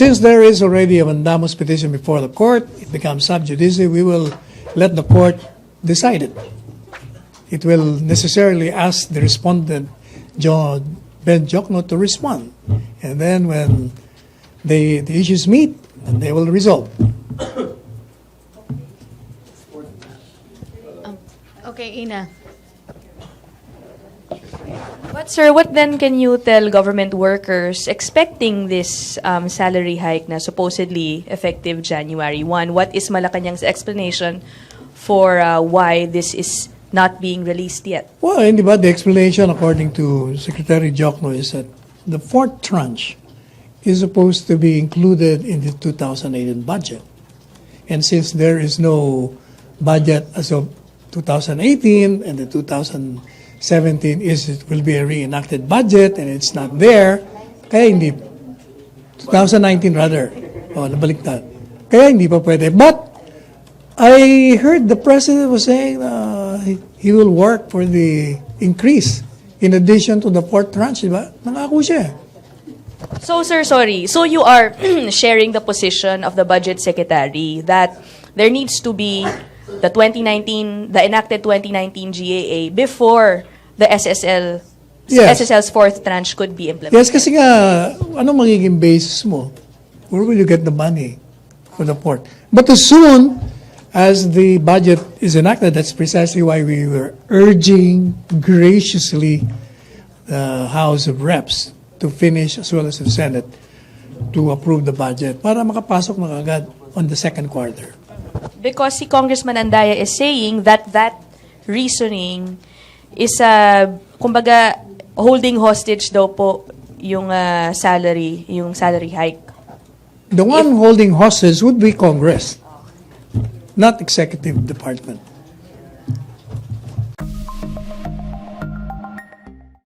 Since there is already a mandamus petition before the court, it becomes sub judice. We will let the court decide it. It will necessarily ask the respondent, Ben Jokno, to respond. And then when the issues meet, then they will resolve. Okay, Ina. But sir, what then can you tell government workers expecting this salary hike na supposedly effective January 1? What is Malacañang's explanation for why this is not being released yet? Well, the explanation, according to Secretary Jokno, is that the fourth tranche is supposed to be included in the 2018 budget. And since there is no budget as of 2018 and the 2017 will be a reenacted budget and it's not there, kaya hindi, 2019 rather, nabaliktad. Kaya hindi pa pwede. But I heard the president was saying he will work for the increase in addition to the fourth tranche, diba? Nangako siya. So, sir, sorry. So you are sharing the position of the budget secretary that there needs to be the enacted 2019 GAA before the SSL's fourth tranche could be implemented. Yes, kasi nga, anong magiging basis mo? Where will you get the money for the fourth? But as soon as the budget is enacted, that's precisely why we were urging graciously the House of Reps to finish, as well as the Senate, to approve the budget para makapasok na agad on the second quarter. Because si Congressman Andaya is saying that reasoning is, kumbaga, holding hostage daw po yung salary hike. The one holding hostage would be Congress, not executive department.